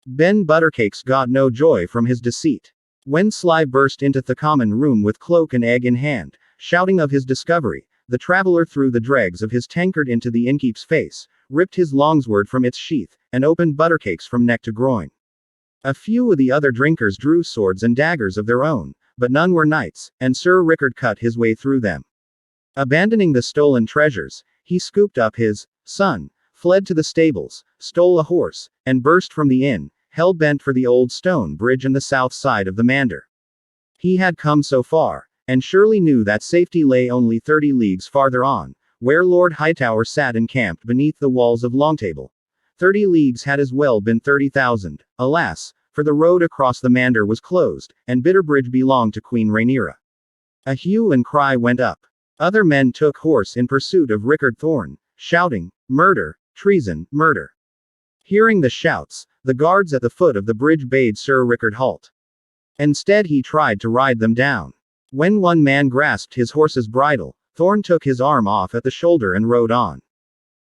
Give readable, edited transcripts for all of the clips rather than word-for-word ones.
Ben Buttercakes got no joy from his deceit. When Sly burst into the common room with cloak and egg in hand, shouting of his discovery, the traveler threw the dregs of his tankard into the innkeep's face, ripped his longsword from its sheath, and opened Buttercakes from neck to groin. A few of the other drinkers drew swords and daggers of their own, but none were knights, and Sir Rickard cut his way through them. Abandoning the stolen treasures, he scooped up his son, fled to the stables, stole a horse, and burst from the inn, hell-bent for the old stone bridge and the south side of the Mander. He had come so far, and surely knew that safety lay only 30 leagues farther on, where Lord Hightower sat encamped beneath the walls of Longtable. 30 leagues had as well been 30,000, alas, for the road across the Mander was closed, and Bitterbridge belonged to Queen Rhaenyra. A hue and cry went up. Other men took horse in pursuit of Rickard Thorne, shouting, "Murder! Treason! Murder!" Hearing the shouts, the guards at the foot of the bridge bade Sir Rickard halt. Instead he tried to ride them down. When one man grasped his horse's bridle, Thorne took his arm off at the shoulder and rode on.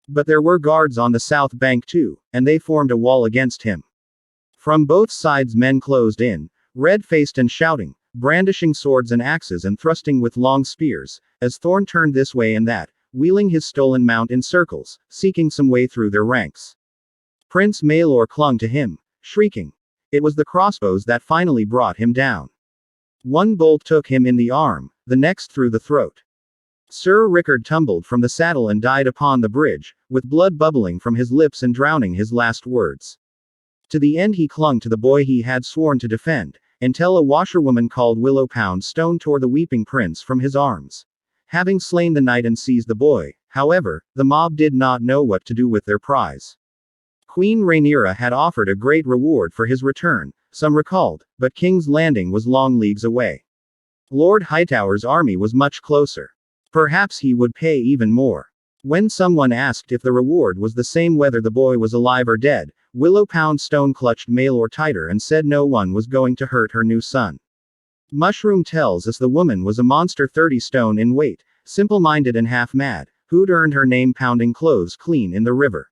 But there were guards on the south bank too, and they formed a wall against him. From both sides men closed in, red-faced and shouting, brandishing swords and axes and thrusting with long spears, as Thorne turned this way and that, wheeling his stolen mount in circles, seeking some way through their ranks. Prince Maelor clung to him, shrieking. It was the crossbows that finally brought him down. One bolt took him in the arm, the next through the throat. Sir Rickard tumbled from the saddle and died upon the bridge, with blood bubbling from his lips and drowning his last words. To the end he clung to the boy he had sworn to defend, until a washerwoman called Willow Poundstone tore the weeping prince from his arms. Having slain the knight and seized the boy, however, the mob did not know what to do with their prize. Queen Rhaenyra had offered a great reward for his return, some recalled, but King's Landing was long leagues away. Lord Hightower's army was much closer. Perhaps he would pay even more. When someone asked if the reward was the same whether the boy was alive or dead, Willow Poundstone clutched Maelor tighter and said no one was going to hurt her new son. Mushroom tells us the woman was a monster 30 stone in weight, simple-minded and half-mad, who'd earned her name pounding clothes clean in the river.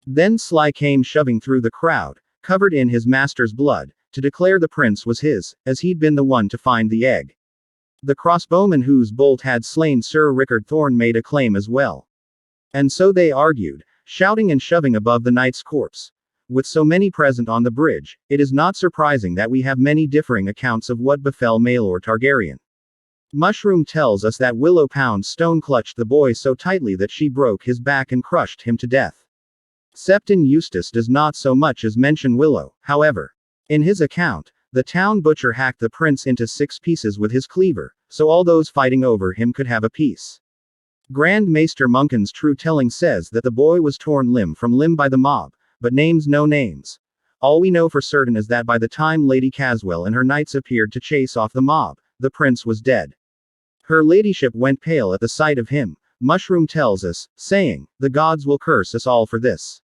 Then Sly came shoving through the crowd, covered in his master's blood, to declare the prince was his, as he'd been the one to find the egg. The crossbowman whose bolt had slain Sir Rickard Thorne made a claim as well. And so they argued, shouting and shoving above the knight's corpse. With so many present on the bridge, it is not surprising that we have many differing accounts of what befell Maelor Targaryen. Mushroom tells us that Willow Poundstone clutched the boy so tightly that she broke his back and crushed him to death. Septon Eustace does not so much as mention Willow, however. In his account, the town butcher hacked the prince into 6 pieces with his cleaver, so all those fighting over him could have a piece. Grand Maester Munkin's true telling says that the boy was torn limb from limb by the mob, but names no names. All we know for certain is that by the time Lady Caswell and her knights appeared to chase off the mob, the prince was dead. Her ladyship went pale at the sight of him, Mushroom tells us, saying, "The gods will curse us all for this."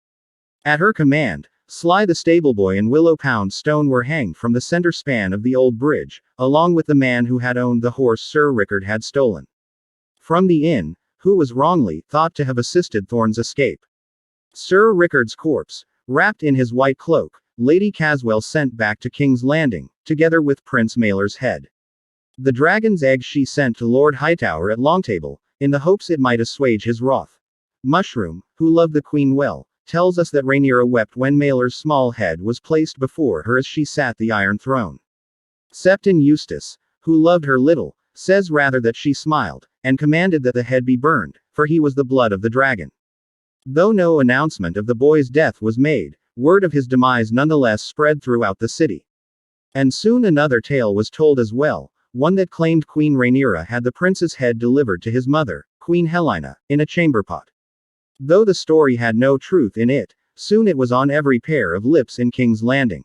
At her command, Sly the stableboy and Willow Poundstone were hanged from the center span of the old bridge, along with the man who had owned the horse Sir Rickard had stolen from the inn, who was wrongly thought to have assisted Thorne's escape. Sir Rickard's corpse, wrapped in his white cloak, Lady Caswell sent back to King's Landing, together with Prince Maelor's head. The dragon's egg she sent to Lord Hightower at Longtable, in the hopes it might assuage his wrath. Mushroom, who loved the queen well, tells us that Rhaenyra wept when Maelor's small head was placed before her as she sat the Iron Throne. Septon Eustace, who loved her little, says rather that she smiled, and commanded that the head be burned, for he was the blood of the dragon. Though no announcement of the boy's death was made, word of his demise nonetheless spread throughout the city. And soon another tale was told as well, one that claimed Queen Rhaenyra had the prince's head delivered to his mother, Queen Helena, in a chamber pot. Though the story had no truth in it, soon it was on every pair of lips in King's Landing.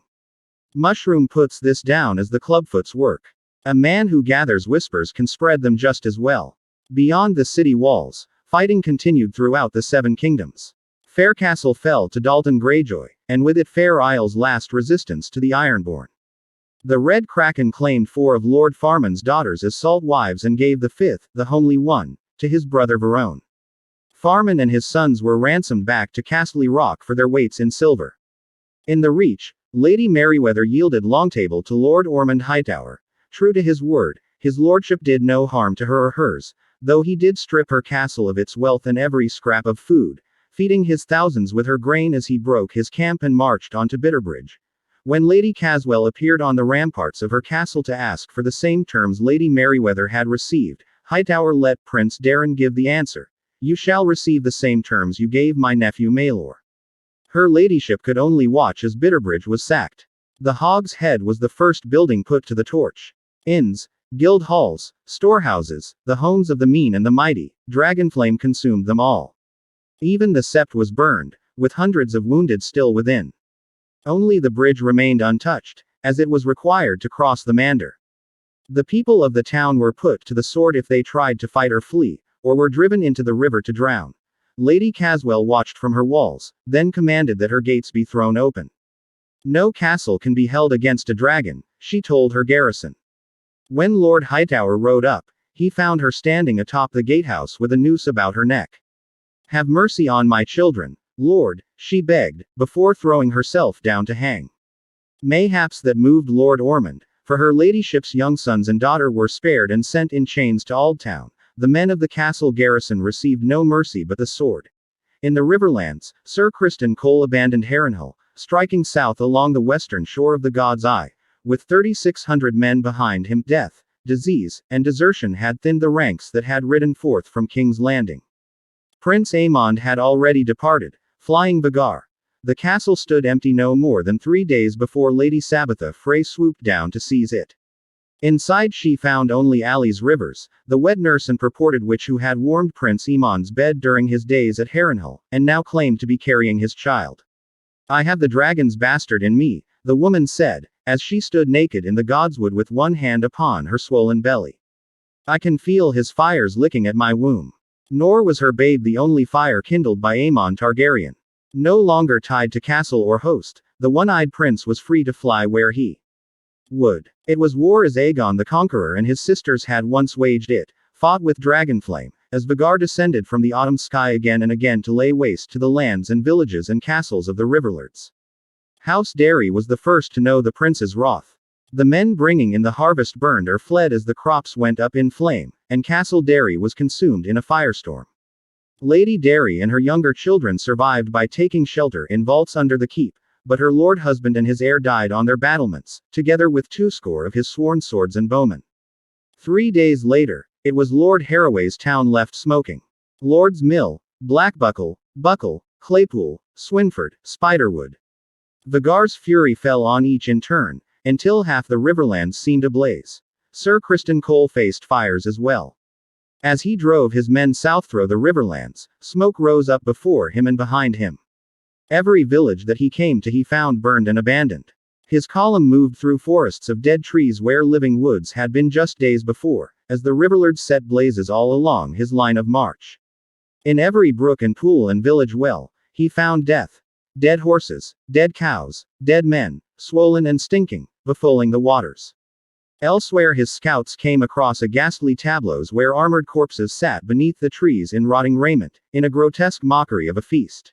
Mushroom puts this down as the clubfoot's work. A man who gathers whispers can spread them just as well. Beyond the city walls, fighting continued throughout the 7 kingdoms. Faircastle fell to Dalton Greyjoy, and with it Fair Isle's last resistance to the Ironborn. The Red Kraken claimed 4 of Lord Farman's daughters as salt wives and gave the 5th, the homely one, to his brother Verone. Farman and his sons were ransomed back to Castle Rock for their weights in silver. In the Reach, Lady Merryweather yielded Longtable to Lord Ormond Hightower. True to his word, his lordship did no harm to her or hers, though he did strip her castle of its wealth and every scrap of food, feeding his thousands with her grain as he broke his camp and marched on to Bitterbridge. When Lady Caswell appeared on the ramparts of her castle to ask for the same terms Lady Merryweather had received, Hightower let Prince Darren give the answer. You shall receive the same terms you gave my nephew Maelor. Her ladyship could only watch as Bitterbridge was sacked. The Hog's Head was the first building put to the torch. Inns, guild halls, storehouses, the homes of the mean and the mighty, Dragonflame consumed them all. Even the sept was burned, with hundreds of wounded still within. Only the bridge remained untouched, as it was required to cross the Mander. The people of the town were put to the sword if they tried to fight or flee, or were driven into the river to drown. Lady Caswell watched from her walls, then commanded that her gates be thrown open. No castle can be held against a dragon, she told her garrison. When Lord Hightower rode up, he found her standing atop the gatehouse with a noose about her neck. Have mercy on my children, Lord, she begged, before throwing herself down to hang. Mayhaps that moved Lord Ormond, for her ladyship's young sons and daughter were spared and sent in chains to Aldtown. The men of the castle garrison received no mercy but the sword. In the Riverlands, Sir Criston Cole abandoned Harrenhal, striking south along the western shore of the God's Eye. With 3,600 men behind him, death, disease, and desertion had thinned the ranks that had ridden forth from King's Landing. Prince Aemond had already departed, flying Vagar. The castle stood empty no more than 3 days before Lady Sabitha Frey swooped down to seize it. Inside she found only Ali's Rivers, the wet nurse and purported witch who had warmed Prince Aemond's bed during his days at Harrenhal, and now claimed to be carrying his child. I have the dragon's bastard in me, the woman said, as she stood naked in the godswood with one hand upon her swollen belly. I can feel his fires licking at my womb. Nor was her babe the only fire kindled by Aemon Targaryen. No longer tied to castle or host, the one-eyed prince was free to fly where he would. It was war as Aegon the Conqueror and his sisters had once waged it, fought with Dragonflame, as Vagar descended from the autumn sky again and again to lay waste to the lands and villages and castles of the Riverlords. House Derry was the first to know the prince's wrath. The men bringing in the harvest burned or fled as the crops went up in flame, and Castle Derry was consumed in a firestorm. Lady Derry and her younger children survived by taking shelter in vaults under the keep, but her lord husband and his heir died on their battlements, together with 200 of his sworn swords and bowmen. 3 days later, it was Lord Harroway's town left smoking. Lord's Mill, Blackbuckle, Buckle, Claypool, Swinford, Spiderwood. Vagar's fury fell on each in turn, until half the Riverlands seemed ablaze. Sir Criston Cole faced fires as well. As he drove his men south through the Riverlands, smoke rose up before him and behind him. Every village that he came to he found burned and abandoned. His column moved through forests of dead trees where living woods had been just days before, as the Riverlords set blazes all along his line of march. In every brook and pool and village well, he found death. Dead horses, dead cows, dead men, swollen and stinking, befoling the waters. Elsewhere his scouts came across a ghastly tableaus where armored corpses sat beneath the trees in rotting raiment, in a grotesque mockery of a feast.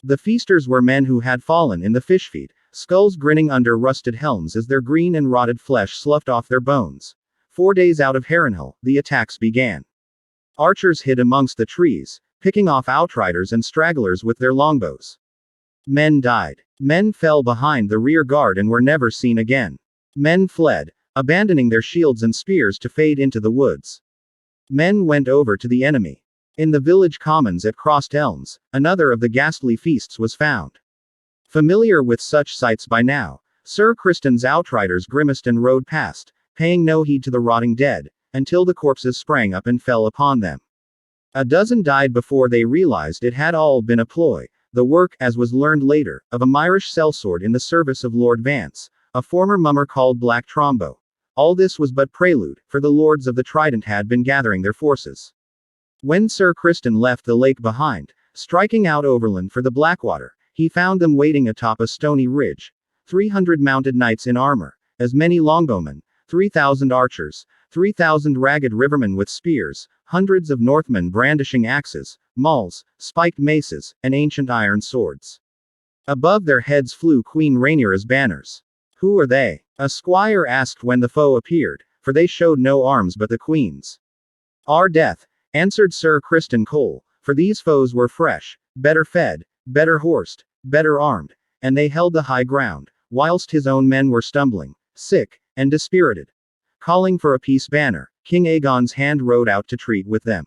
The feasters were men who had fallen in the fishfeed, skulls grinning under rusted helms as their green and rotted flesh sloughed off their bones. 4 days out of Harrenhal, the attacks began. Archers hid amongst the trees, picking off outriders and stragglers with their longbows. Men died. Men fell behind the rear guard and were never seen again. Men fled, abandoning their shields and spears to fade into the woods. Men went over to the enemy. In the village commons at Crossed Elms, another of the ghastly feasts was found. Familiar with such sights by now, Sir Criston's outriders grimaced and rode past, paying no heed to the rotting dead, until the corpses sprang up and fell upon them. A dozen died before they realized it had all been a ploy, the work, as was learned later, of a Myrish sellsword in the service of Lord Vance, a former mummer called Black Trombo. All this was but prelude, for the lords of the Trident had been gathering their forces. When Sir Criston left the lake behind, striking out overland for the Blackwater, he found them waiting atop a stony ridge. 300 mounted knights in armor, as many longbowmen, 3,000 archers, 3,000 ragged rivermen with spears, hundreds of Northmen brandishing axes, mauls, spiked maces, and ancient iron swords. Above their heads flew Queen Rhaenyra's banners. "Who are they?" a squire asked when the foe appeared, for they showed no arms but the queen's. "Our death," answered Sir Criston Cole, for these foes were fresh, better fed, better horsed, better armed, and they held the high ground, whilst his own men were stumbling, sick, and dispirited. Calling for a peace banner, King Aegon's hand rode out to treat with them.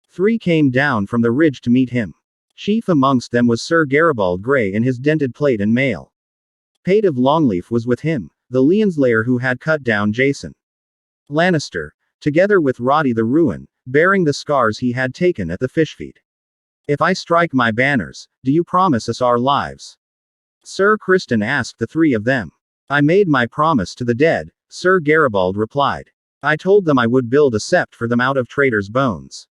3 came down from the ridge to meet him. Chief amongst them was Sir Garibald Grey in his dented plate and mail. Pate of Longleaf was with him, the Leonslayer who had cut down Jason Lannister, together with Roddy the Ruin, bearing the scars he had taken at the fishfeed. "If I strike my banners, do you promise us our lives?" Sir Criston asked the 3 of them. "I made my promise to the dead," Sir Garibald replied. "I told them I would build a sept for them out of traitors' bones.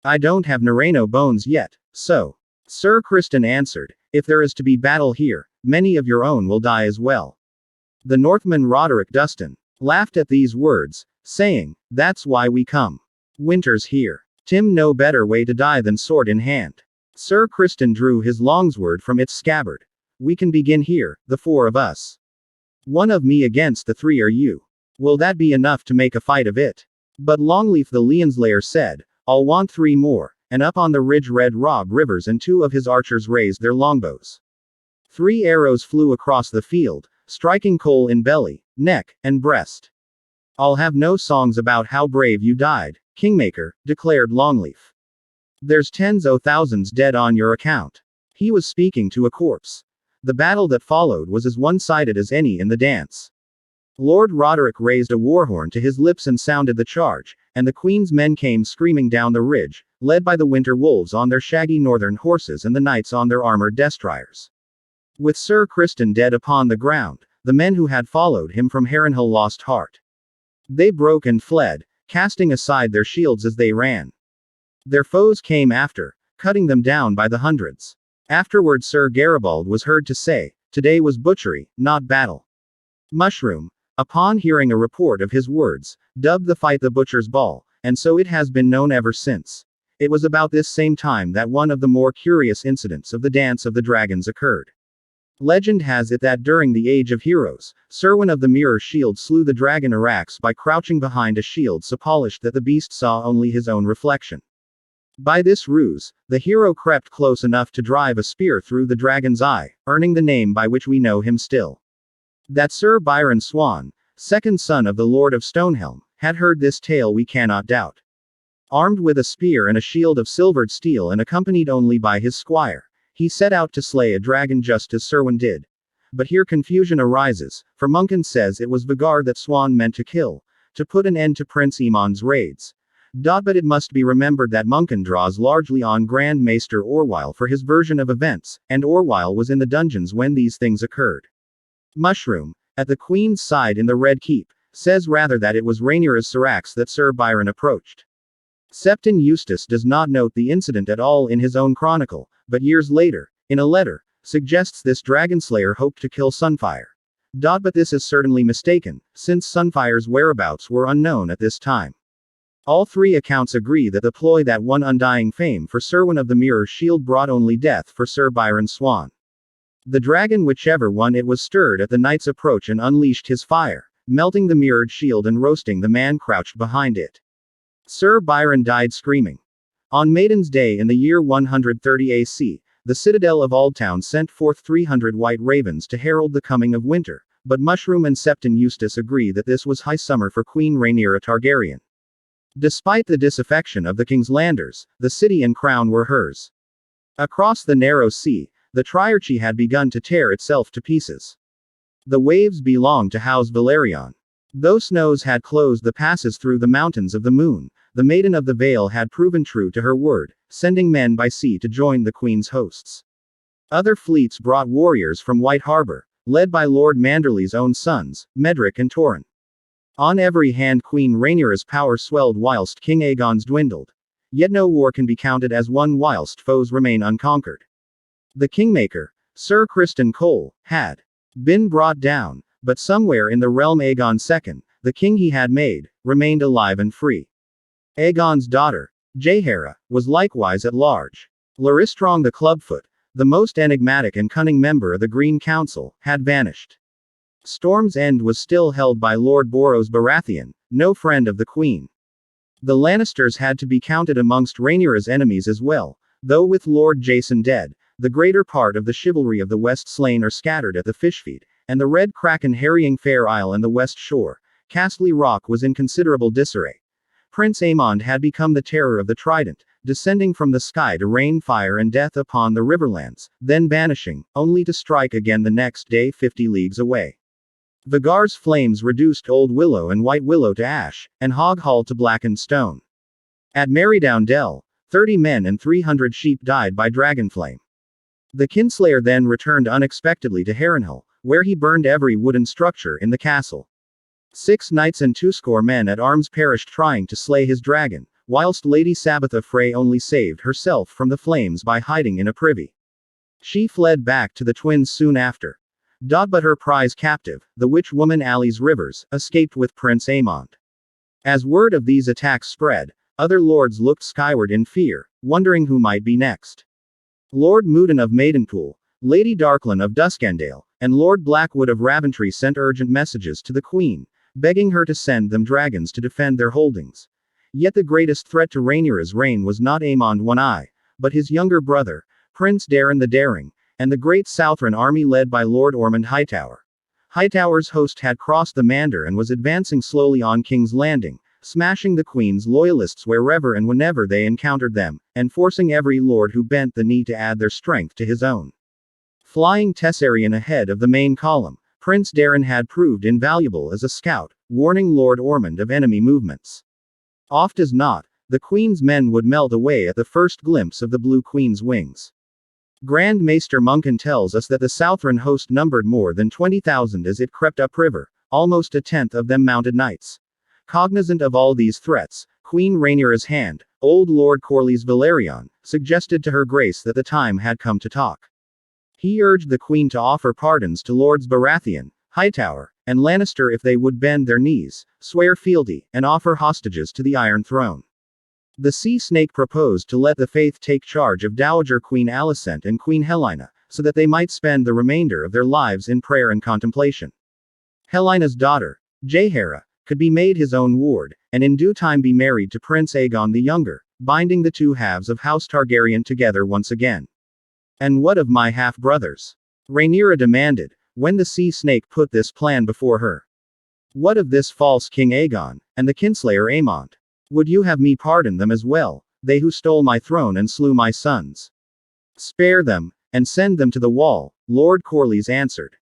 I don't have Nareno bones yet, so." Sir Criston answered, "If there is to be battle here, many of your own will die as well." The Northman Roderick Dustin laughed at these words, saying, "That's why we come. Winter's here. Tim no better way to die than sword in hand." Sir Criston drew his longsword from its scabbard. "We can begin here, the 4 of us. 1 of me against the 3 are you. Will that be enough to make a fight of it?" But Longleaf the Leonslayer said, "I'll want 3 more," and up on the ridge Red Rob Rivers and 2 of his archers raised their longbows. 3 arrows flew across the field, striking Cole in belly, neck, and breast. "I'll have no songs about how brave you died, Kingmaker," declared Longleaf. "There's tens o' thousands dead on your account." He was speaking to a corpse. The battle that followed was as one-sided as any in the dance. Lord Roderick raised a warhorn to his lips and sounded the charge, and the Queen's men came screaming down the ridge, led by the Winter Wolves on their shaggy northern horses and the knights on their armored destriers. With Sir Criston dead upon the ground, the men who had followed him from Harrenhal lost heart. They broke and fled, casting aside their shields as they ran. Their foes came after, cutting them down by the hundreds. Afterward Sir Garibald was heard to say, "Today was butchery, not battle." Mushroom, upon hearing a report of his words, dubbed the fight the Butcher's Ball, and so it has been known ever since. It was about this same time that one of the more curious incidents of the Dance of the Dragons occurred. Legend has it that during the Age of Heroes, Serwyn of the Mirror Shield slew the dragon Arax by crouching behind a shield so polished that the beast saw only his own reflection. By this ruse, the hero crept close enough to drive a spear through the dragon's eye, earning the name by which we know him still. That Sir Byron Swan, second son of the Lord of Stonehelm, had heard this tale we cannot doubt. Armed with a spear and a shield of silvered steel and accompanied only by his squire, he set out to slay a dragon just as Serwyn did. But here confusion arises, for Munkin says it was Vigard that Swan meant to kill, to put an end to Prince Aemon's raids. But it must be remembered that Munkin draws largely on Grand Maester Orwyle for his version of events, and Orwyle was in the dungeons when these things occurred. Mushroom, at the Queen's side in the Red Keep, says rather that it was Rhaenyra's Syrax that Sir Byron approached. Septon Eustace does not note the incident at all in his own chronicle, but years later, in a letter, suggests this dragonslayer hoped to kill Sunfire. But this is certainly mistaken, since Sunfire's whereabouts were unknown at this time. All 3 accounts agree that the ploy that won undying fame for Serwyn of the Mirror Shield brought only death for Sir Byron Swan. The dragon, whichever one it was, stirred at the knight's approach and unleashed his fire, melting the mirrored shield and roasting the man crouched behind it. Sir Byron died screaming. On Maiden's Day in the year 130 AC, the Citadel of Aldtown sent forth 300 white ravens to herald the coming of winter, but Mushroom and Septon Eustace agree that this was high summer for Queen Rhaenyra Targaryen. Despite the disaffection of the King's Landers, the city and crown were hers. Across the narrow sea, the Triarchy had begun to tear itself to pieces. The waves belonged to House Valerion. Though snows had closed the passes through the mountains of the moon, the Maiden of the Vale had proven true to her word, sending men by sea to join the Queen's hosts. Other fleets brought warriors from White Harbor, led by Lord Manderley's own sons, Medric and Torrin. On every hand Queen Rhaenyra's power swelled whilst King Aegon's dwindled. Yet no war can be counted as won whilst foes remain unconquered. The Kingmaker, Sir Criston Cole, had been brought down, but somewhere in the realm Aegon II, the king he had made, remained alive and free. Aegon's daughter, Jaehaera, was likewise at large. Laristron the Clubfoot, the most enigmatic and cunning member of the Green Council, had vanished. Storm's End was still held by Lord Boros Baratheon, no friend of the Queen. The Lannisters had to be counted amongst Rhaenyra's enemies as well, though with Lord Jason dead, the greater part of the chivalry of the West slain or scattered at the Fishfeed, and the Red Kraken harrying Fair Isle and the West Shore. Castle Rock was in considerable disarray. Prince Aemond had become the terror of the Trident, descending from the sky to rain fire and death upon the riverlands, then vanishing, only to strike again the next day 50 leagues away. Vagar's flames reduced Old Willow and White Willow to ash, and Hog Hall to blackened stone. At Marydown Dell, 30 men and 300 sheep died by dragonflame. The Kinslayer then returned unexpectedly to Harrenhal, where he burned every wooden structure in the castle. 6 knights and 20 men at arms perished trying to slay his dragon, whilst Lady Sabbatha Frey only saved herself from the flames by hiding in a privy. She fled back to the twins soon after. But her prize captive, the witch woman Alice Rivers, escaped with Prince Aemond. As word of these attacks spread, other lords looked skyward in fear, wondering who might be next. Lord Moodin of Maidenpool, Lady Darklyn of Duskendale, and Lord Blackwood of Raventry sent urgent messages to the Queen, begging her to send them dragons to defend their holdings. Yet the greatest threat to Rhaenyra's reign was not Aemond One-Eye, but his younger brother, Prince Daeron the Daring, and the great Southron army led by Lord Ormond Hightower. Hightower's host had crossed the Mander and was advancing slowly on King's Landing, smashing the Queen's loyalists wherever and whenever they encountered them, and forcing every lord who bent the knee to add their strength to his own. Flying Tessarion ahead of the main column, Prince Daeron had proved invaluable as a scout, warning Lord Ormond of enemy movements. Oft as not, the Queen's men would melt away at the first glimpse of the Blue Queen's wings. Grand Maester Munkin tells us that the Southron host numbered more than 20,000 as it crept upriver, almost a tenth of them mounted knights. Cognizant of all these threats, Queen Rhaenyra's hand, old Lord Corlys Velaryon, suggested to her grace that the time had come to talk. He urged the Queen to offer pardons to Lords Baratheon, Hightower, and Lannister if they would bend their knees, swear fealty, and offer hostages to the Iron Throne. The Sea Snake proposed to let the Faith take charge of Dowager Queen Alicent and Queen Helaena, so that they might spend the remainder of their lives in prayer and contemplation. Helaena's daughter, Jaehaera, could be made his own ward, and in due time be married to Prince Aegon the Younger, binding the two halves of House Targaryen together once again. And what of my half-brothers? Rhaenyra demanded, when the Sea Snake put this plan before her. What of this false King Aegon, and the Kinslayer Aemond? Would you have me pardon them as well, they who stole my throne and slew my sons? Spare them, and send them to the wall, Lord Corlys answered.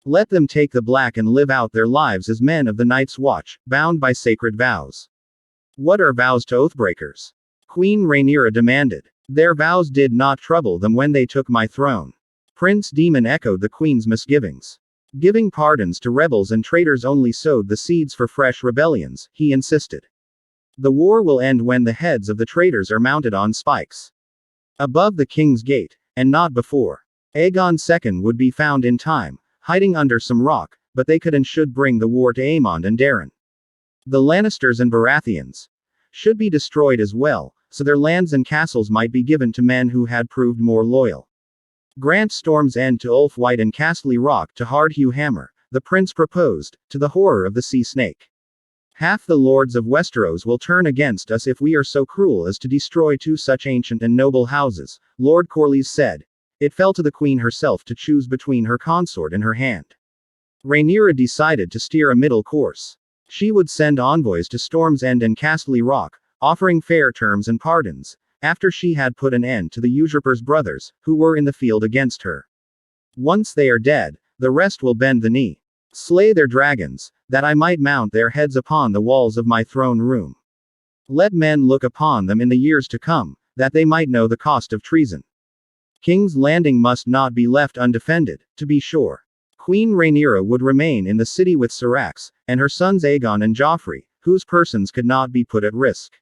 Let them take the black and live out their lives as men of the Night's Watch, bound by sacred vows. What are vows to oathbreakers? Queen Rhaenyra demanded. Their vows did not trouble them when they took my throne. Prince Daemon echoed the Queen's misgivings. Giving pardons to rebels and traitors only sowed the seeds for fresh rebellions, he insisted. The war will end when the heads of the traitors are mounted on spikes. Above the King's Gate, and not before. Aegon II would be found in time, hiding under some rock, but they could and should bring the war to Aemond and Daeron. The Lannisters and Baratheons should be destroyed as well, so their lands and castles might be given to men who had proved more loyal. Grant Storm's End to Ulf White and Castle Rock to Hardhugh Hammer, the prince proposed, to the horror of the Sea Snake. Half the lords of Westeros will turn against us if we are so cruel as to destroy two such ancient and noble houses, Lord Corlys said. It fell to the Queen herself to choose between her consort and her hand. Rhaenyra decided to steer a middle course. She would send envoys to Storm's End and Castle Rock, offering fair terms and pardons, after she had put an end to the usurper's brothers, who were in the field against her. Once they are dead, the rest will bend the knee. Slay their dragons, that I might mount their heads upon the walls of my throne room. Let men look upon them in the years to come, that they might know the cost of treason. King's Landing must not be left undefended, to be sure. Queen Rhaenyra would remain in the city with Syrax, and her sons Aegon and Joffrey, whose persons could not be put at risk.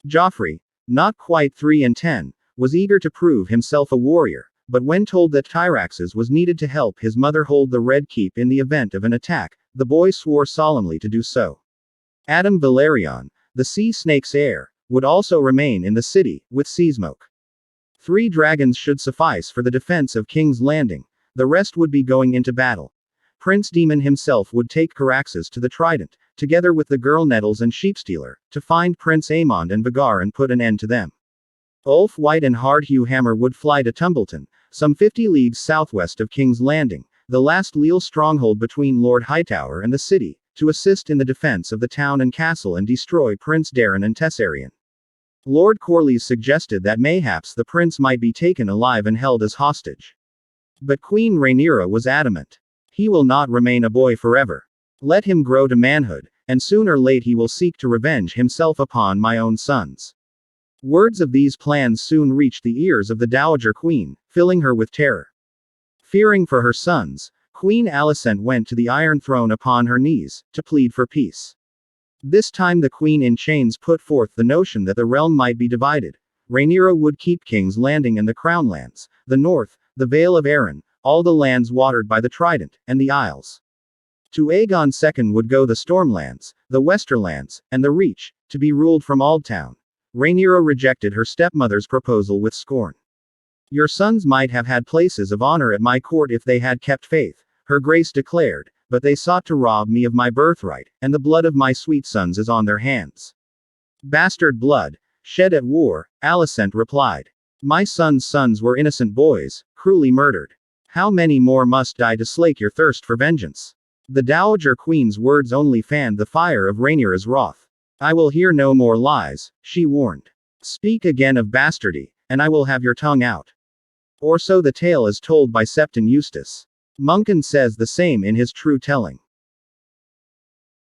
Joffrey, not quite 3 and 10, was eager to prove himself a warrior, but when told that Tyraxes was needed to help his mother hold the Red Keep in the event of an attack, the boy swore solemnly to do so. Adam Velaryon, the Sea Snake's heir, would also remain in the city, with Seasmoke. 3 dragons should suffice for the defense of King's Landing. The rest would be going into battle. Prince Daemon himself would take Caraxes to the Trident, together with the girl Nettles and Sheepstealer, to find Prince Aemond and Vhagar and put an end to them. Ulf White and Hardhugh Hammer would fly to Tumbleton, some 50 leagues southwest of King's Landing, the last leal stronghold between Lord Hightower and the city, to assist in the defense of the town and castle and destroy Prince Daeron and Tessarion. Lord Corlys suggested that mayhaps the prince might be taken alive and held as hostage. But Queen Rhaenyra was adamant. He will not remain a boy forever. Let him grow to manhood, and soon or late he will seek to revenge himself upon my own sons. Words of these plans soon reached the ears of the Dowager Queen, filling her with terror. Fearing for her sons, Queen Alicent went to the Iron Throne upon her knees, to plead for peace. This time the Queen in Chains put forth the notion that the realm might be divided. Rhaenyra would keep King's Landing and the Crownlands, the North, the Vale of Arryn, all the lands watered by the Trident, and the Isles. To Aegon II would go the Stormlands, the Westerlands, and the Reach, to be ruled from Aldtown. Rhaenyra rejected her stepmother's proposal with scorn. Your sons might have had places of honor at my court if they had kept faith, her grace declared, but they sought to rob me of my birthright, and the blood of my sweet sons is on their hands. Bastard blood, shed at war, Alicent replied. My sons' sons were innocent boys, cruelly murdered. How many more must die to slake your thirst for vengeance? The Dowager Queen's words only fanned the fire of Rhaenyra's wrath. I will hear no more lies, she warned. Speak again of bastardy, and I will have your tongue out. Or so the tale is told by Septon Eustace. Monken says the same in his True Telling.